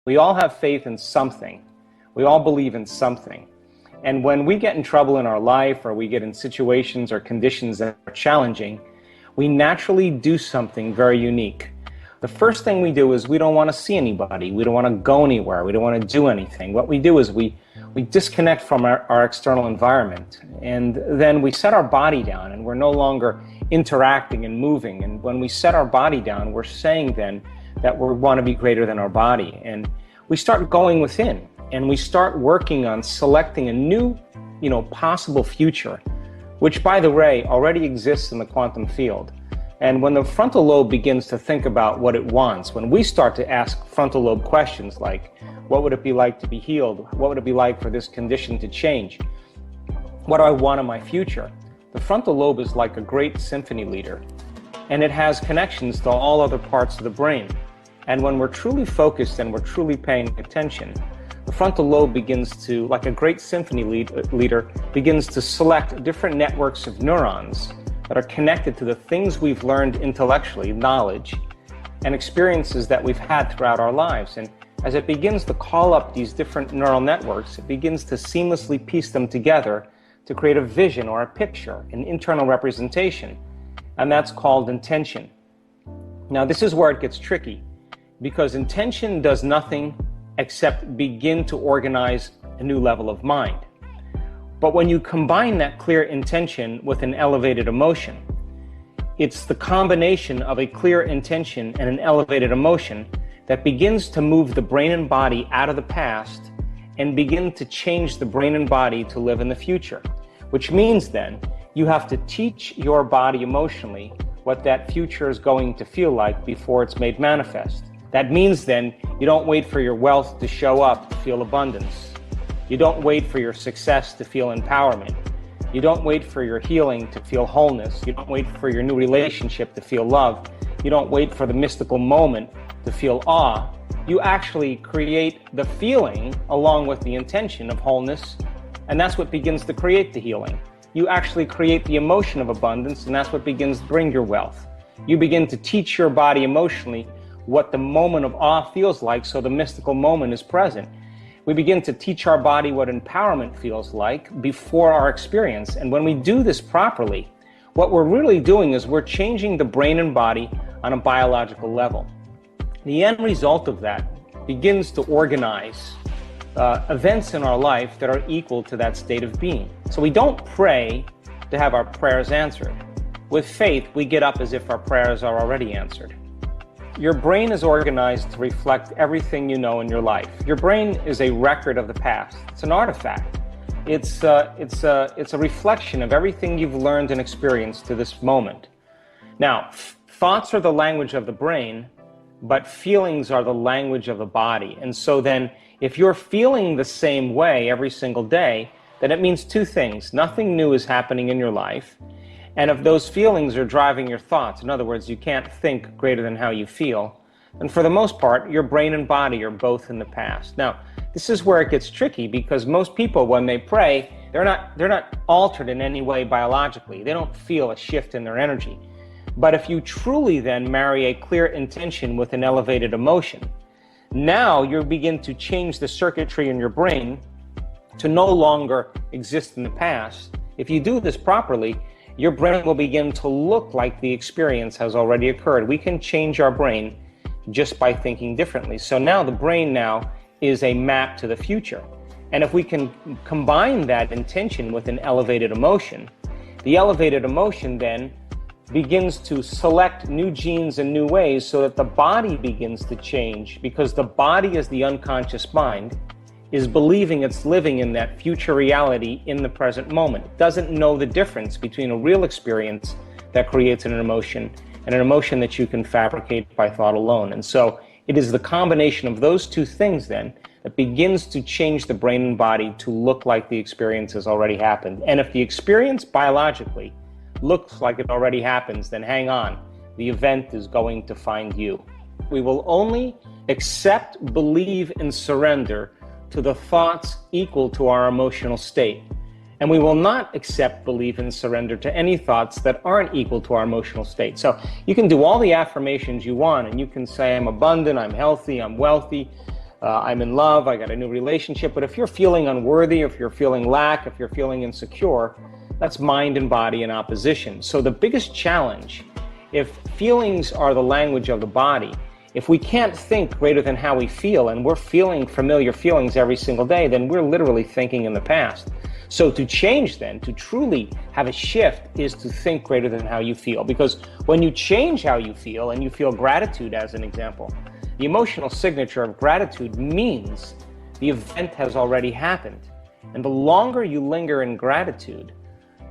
We all have faith in something. We all believe in something. And when we get in trouble in our life, or we get in situations or conditions that are challenging, we naturally do something very unique. The first thing we do is we don't want to see anybody. We don't want to go anywhere. We don't want to do anything. What we do is we disconnect from our external environment. And then we set our body down, and we're no longer interacting and moving. And when we set our body down, we're saying then that we want to be greater than our body. And we start going within, and we start working on selecting a new, possible future, which, by the way, already exists in the quantum field. And when the frontal lobe begins to think about what it wants, when we start to ask frontal lobe questions like, what would it be like to be healed? What would it be like for this condition to change? What do I want in my future? The frontal lobe is like a great symphony leader, and it has connections to all other parts of the brain. And when we're truly focused and we're truly paying attention, the frontal lobe begins to, like a great symphony leader, begins to select different networks of neurons that are connected to the things we've learned intellectually, knowledge, and experiences that we've had throughout our lives. And as it begins to call up these different neural networks, it begins to seamlessly piece them together to create a vision or a picture, an internal representation. And that's called intention. Now, this is where it gets tricky, because intention does nothing except begin to organize a new level of mind. But when you combine that clear intention with an elevated emotion, it's the combination of a clear intention and an elevated emotion that begins to move the brain and body out of the past and begin to change the brain and body to live in the future. Which means then you have to teach your body emotionally what that future is going to feel like before it's made manifest. That means then you don't wait for your wealth to show up to feel abundance. You don't wait for your success to feel empowerment. You don't wait for your healing to feel wholeness. You don't wait for your new relationship to feel love. You don't wait for the mystical moment to feel awe. You actually create the feeling along with the intention of wholeness, and that's what begins to create the healing. You actually create the emotion of abundance, and that's what begins to bring your wealth. You begin to teach your body emotionally what the moment of awe feels like, so the mystical moment is present. We begin to teach our body what empowerment feels like before our experience. And when we do this properly, what we're really doing is we're changing the brain and body on a biological level. The end result of that begins to organize events in our life that are equal to that state of being. So we don't pray to have our prayers answered. With faith, we get up as if our prayers are already answered. Your brain is organized to reflect everything you know in your life. Your brain is a record of the past. It's an artifact. It's a reflection of everything you've learned and experienced to this moment. Now, thoughts are the language of the brain, but feelings are the language of the body. And so then, if you're feeling the same way every single day, then it means two things. Nothing new is happening in your life. And if those feelings are driving your thoughts, in other words, you can't think greater than how you feel, then for the most part, your brain and body are both in the past. Now, this is where it gets tricky, because most people, when they pray, they're not altered in any way biologically. They don't feel a shift in their energy. But if you truly then marry a clear intention with an elevated emotion, now you begin to change the circuitry in your brain to no longer exist in the past. If you do this properly, your brain will begin to look like the experience has already occurred. We can change our brain just by thinking differently. So now the brain now is a map to the future. And if we can combine that intention with an elevated emotion, the elevated emotion then begins to select new genes in new ways so that the body begins to change, because the body is the unconscious mind, is believing it's living in that future reality in the present moment. It doesn't know the difference between a real experience that creates an emotion and an emotion that you can fabricate by thought alone. And so it is the combination of those two things then that begins to change the brain and body to look like the experience has already happened. And if the experience biologically looks like it already happens, then hang on, the event is going to find you. We will only accept, believe, and surrender to the thoughts equal to our emotional state. And we will not accept, believe, and surrender to any thoughts that aren't equal to our emotional state. So you can do all the affirmations you want, and you can say, I'm abundant, I'm healthy, I'm wealthy, I'm in love, I got a new relationship. But if you're feeling unworthy, if you're feeling lack, if you're feeling insecure, that's mind and body in opposition. So the biggest challenge, if feelings are the language of the body, if we can't think greater than how we feel, and we're feeling familiar feelings every single day, then we're literally thinking in the past. So to change then, to truly have a shift, is to think greater than how you feel. Because when you change how you feel, and you feel gratitude as an example, the emotional signature of gratitude means the event has already happened. And the longer you linger in gratitude,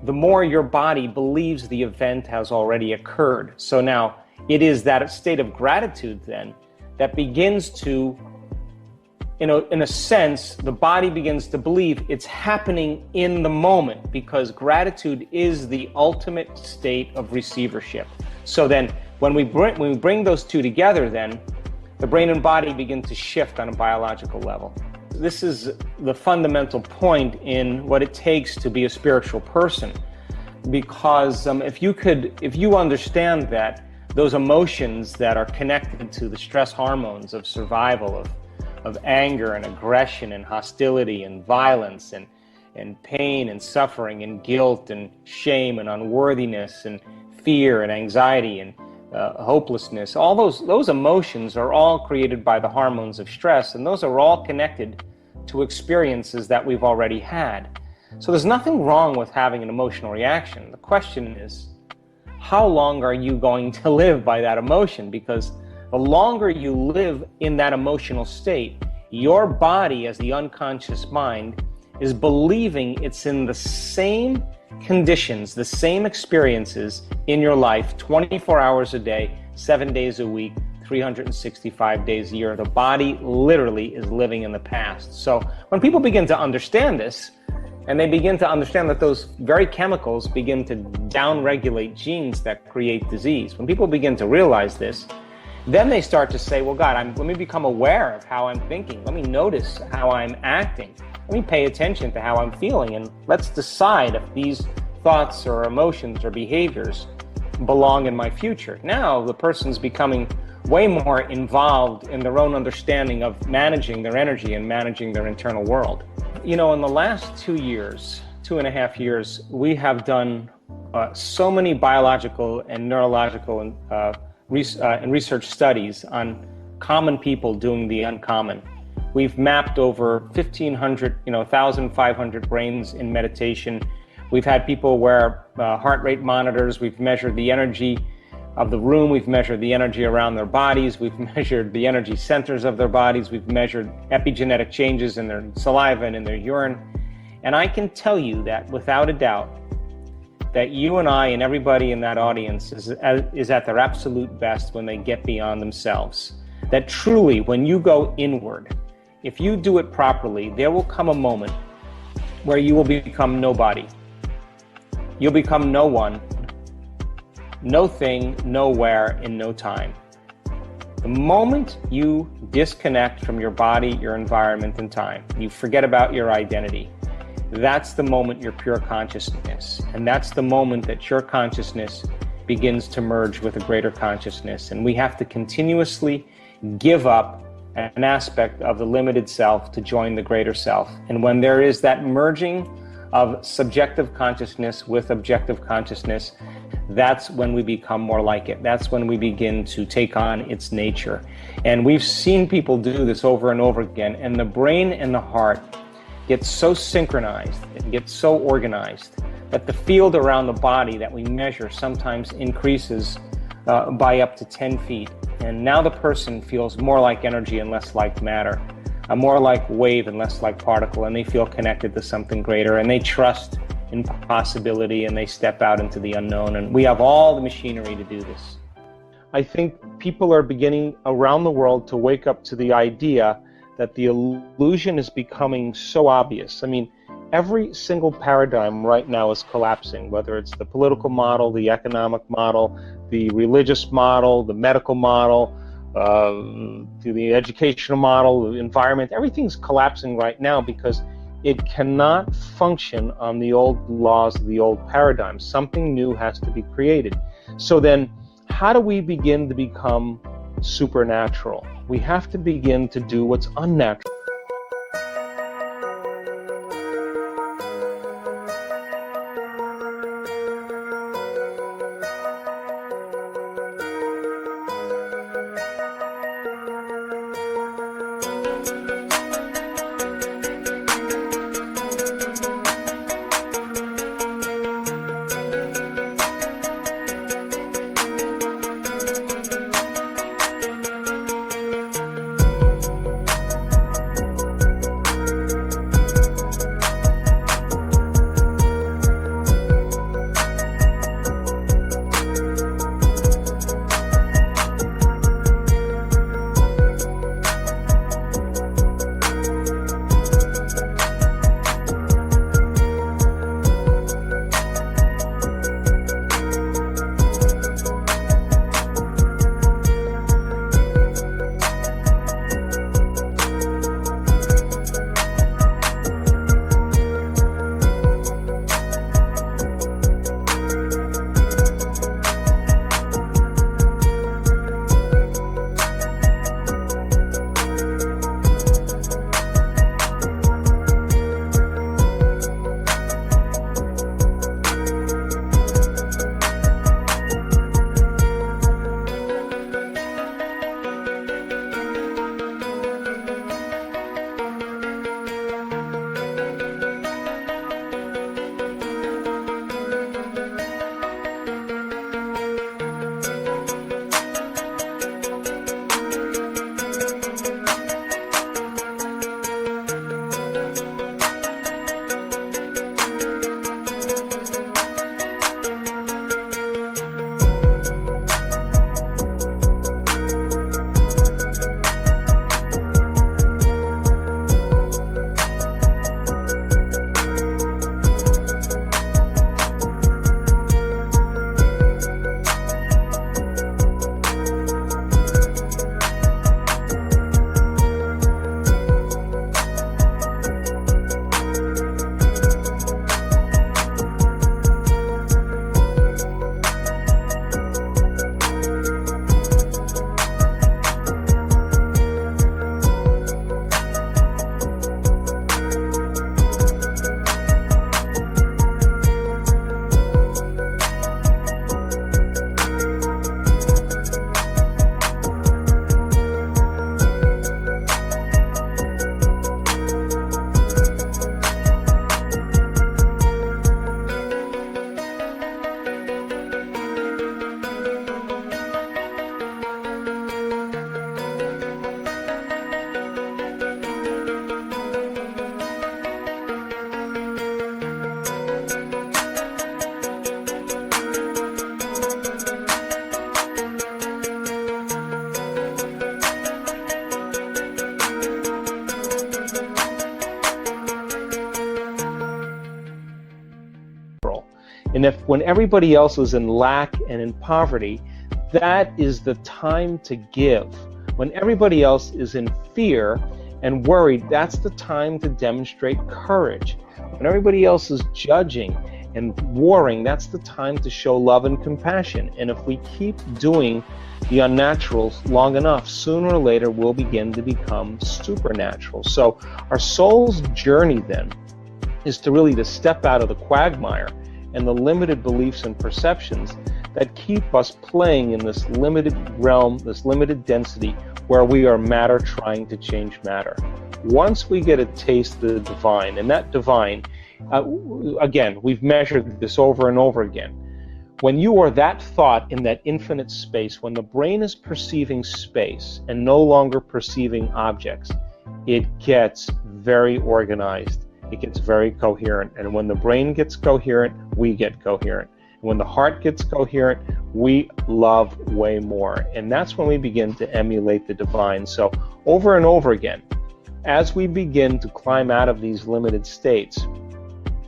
the more your body believes the event has already occurred. So now, it is that state of gratitude then that begins to, in a sense, the body begins to believe it's happening in the moment, because gratitude is the ultimate state of receivership. So then when we bring those two together, then the brain and body begin to shift on a biological level. This is the fundamental point in what it takes to be a spiritual person, because if you understand that those emotions that are connected to the stress hormones of survival, of anger and aggression and hostility and violence and pain and suffering and guilt and shame and unworthiness and fear and anxiety and hopelessness, all those emotions are all created by the hormones of stress, and those are all connected to experiences that we've already had. So there's nothing wrong with having an emotional reaction. The question is, how long are you going to live by that emotion? Because the longer you live in that emotional state, your body, as the unconscious mind, is believing it's in the same conditions, the same experiences in your life 24 hours a day, 7 days a week, 365 days a year. The body literally is living in the past. So when people begin to understand this, and they begin to understand that those very chemicals begin to downregulate genes that create disease. When people begin to realize this, then they start to say, well, God, let me become aware of how I'm thinking. Let me notice how I'm acting. Let me pay attention to how I'm feeling. And let's decide if these thoughts or emotions or behaviors belong in my future. Now the person's becoming way more involved in their own understanding of managing their energy and managing their internal world. You know, in the last 2.5 years, we have done so many biological and neurological and research studies on common people doing the uncommon. We've mapped over 1,500 brains in meditation. We've had people wear heart rate monitors. We've measured the energy of the room. We've measured the energy around their bodies. We've measured the energy centers of their bodies. We've measured epigenetic changes in their saliva and in their urine. And I can tell you that without a doubt, that you and I and everybody in that audience is at their absolute best when they get beyond themselves. That truly, when you go inward, if you do it properly, there will come a moment where you will become nobody. You'll become no one, no thing, nowhere, in no time. The moment you disconnect from your body, your environment, and time, you forget about your identity, that's the moment you're pure consciousness. And that's the moment that your consciousness begins to merge with a greater consciousness. And we have to continuously give up an aspect of the limited self to join the greater self. And when there is that merging of subjective consciousness with objective consciousness, that's when we become more like it. That's when we begin to take on its nature. And we've seen people do this over and over again. And the brain and the heart get so synchronized and get so organized that the field around the body that we measure sometimes increases by up to 10 feet. And now the person feels more like energy and less like matter, more like wave and less like particle, and they feel connected to something greater, and they trust in possibility, and they step out into the unknown. And we have all the machinery to do this. I think people are beginning around the world to wake up to the idea that the illusion is becoming so obvious. I mean, every single paradigm right now is collapsing, whether it's the political model, the economic model, the religious model, the medical model, the educational model, the environment. Everything's collapsing right now because it cannot function on the old laws of the old paradigm. Something new has to be created. So then, how do we begin to become supernatural. We have to begin to do what's unnatural. And if when everybody else is in lack and in poverty, that is the time to give. When everybody else is in fear and worried, that's the time to demonstrate courage. When everybody else is judging and warring, that's the time to show love and compassion. And if we keep doing the unnaturals long enough, sooner or later we'll begin to become supernatural. So our soul's journey then is to really to step out of the quagmire and the limited beliefs and perceptions that keep us playing in this limited realm, this limited density, where we are matter trying to change matter. Once we get a taste of the divine, and that divine, again, we've measured this over and over again. When you are that thought in that infinite space, when the brain is perceiving space and no longer perceiving objects, it gets very organized. It gets very coherent. And when the brain gets coherent, we get coherent. When the heart gets coherent, we love way more. And that's when we begin to emulate the divine. So over and over again, as we begin to climb out of these limited states,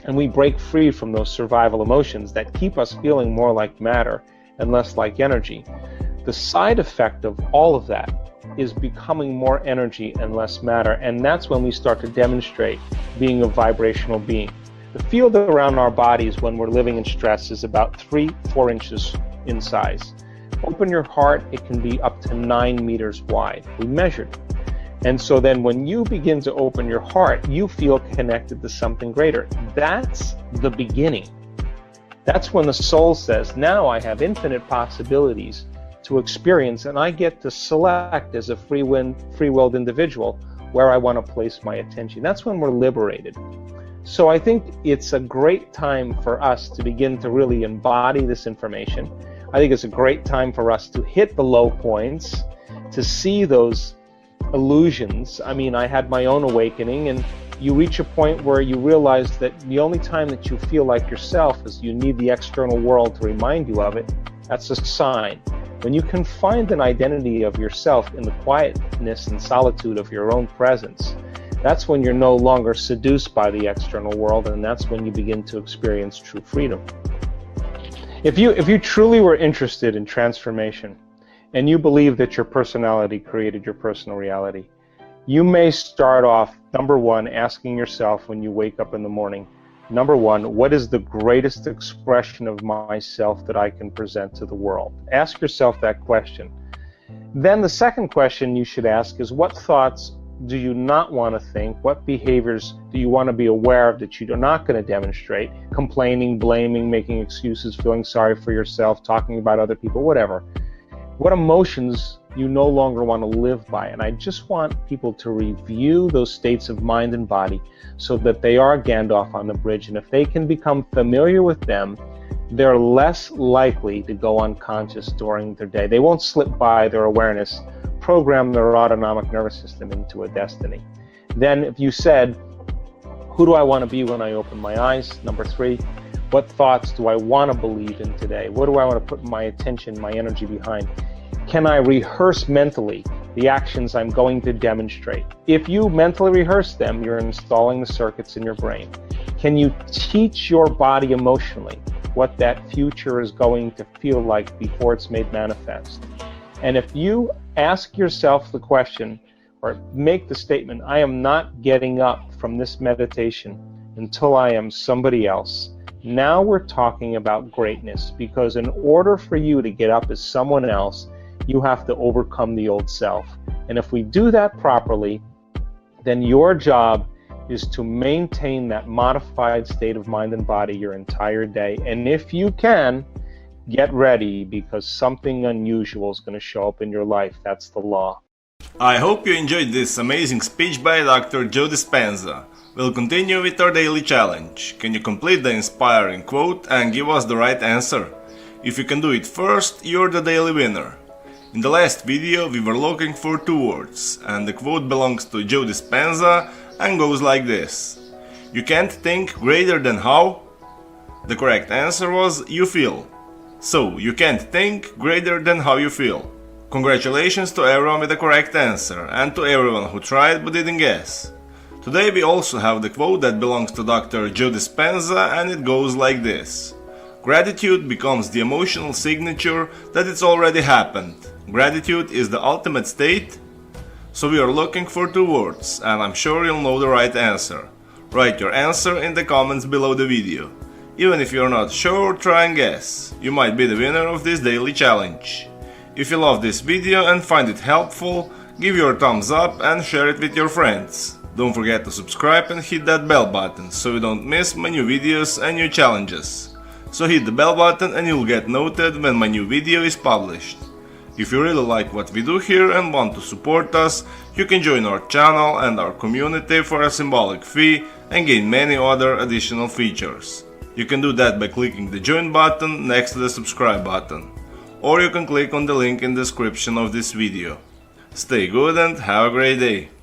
and we break free from those survival emotions that keep us feeling more like matter and less like energy, the side effect of all of that is becoming more energy and less matter. And that's when we start to demonstrate being a vibrational being. The field around our bodies when we're living in stress is about 3-4 inches in size. open your heart, it can be up to 9 meters wide. We measured. And so then when you begin to open your heart, you feel connected to something greater. That's the beginning. That's when the soul says, now I have infinite possibilities to experience, and I get to select as a free-willed individual where I want to place my attention. That's when we're liberated. So I think it's a great time for us to begin to really embody this information. I think it's a great time for us to hit the low points, to see those illusions. I mean, I had my own awakening, and you reach a point where you realize that the only time that you feel like yourself is you need the external world to remind you of it. That's a sign. When you can find an identity of yourself in the quietness and solitude of your own presence, that's when you're no longer seduced by the external world, and that's when you begin to experience true freedom. If you truly were interested in transformation, and you believe that your personality created your personal reality, you may start off, number one, asking yourself when you wake up in the morning, number one, what is the greatest expression of myself that I can present to the world? Ask yourself that question. Then the second question you should ask is, what thoughts do you not want to think? What behaviors do you want to be aware of that you're not going to demonstrate? Complaining, blaming, making excuses, feeling sorry for yourself, talking about other people, whatever. What emotions you no longer want to live by? And I just want people to review those states of mind and body so that they are Gandalf on the bridge. And if they can become familiar with them, they're less likely to go unconscious during their day. They won't slip by their awareness, program their autonomic nervous system into a destiny. Then if you said, who do I want to be when I open my eyes? Number three, what thoughts do I want to believe in today? What do I want to put my attention, my energy behind? Can I rehearse mentally the actions I'm going to demonstrate? If you mentally rehearse them, you're installing the circuits in your brain. Can you teach your body emotionally what that future is going to feel like before it's made manifest? And if you ask yourself the question, or make the statement, I am not getting up from this meditation until I am somebody else. Now we're talking about greatness, because in order for you to get up as someone else, you have to overcome the old self. And if we do that properly, then your job is to maintain that modified state of mind and body your entire day. And if you can, get ready, because something unusual is going to show up in your life. That's the law. I hope you enjoyed this amazing speech by Dr. Joe Dispenza. We'll continue with our daily challenge. Can you complete the inspiring quote and give us the right answer? If you can do it first, you're the daily winner. In the last video we were looking for two words, and the quote belongs to Joe Dispenza and goes like this. You can't think greater than how? The correct answer was you feel. So, you can't think greater than how you feel. Congratulations to everyone with the correct answer, and to everyone who tried but didn't guess. Today we also have the quote that belongs to Dr. Joe Dispenza, and it goes like this. Gratitude becomes the emotional signature that it's already happened. Gratitude is the ultimate state. So we are looking for two words, and I'm sure you'll know the right answer. Write your answer in the comments below the video. Even if you're not sure, try and guess. You might be the winner of this daily challenge. If you love this video and find it helpful, give your thumbs up and share it with your friends. Don't forget to subscribe and hit that bell button so you don't miss my new videos and new challenges. So hit the bell button and you'll get noted when my new video is published. If you really like what we do here and want to support us, you can join our channel and our community for a symbolic fee and gain many other additional features. You can do that by clicking the join button next to the subscribe button, or you can click on the link in the description of this video. Stay good and have a great day!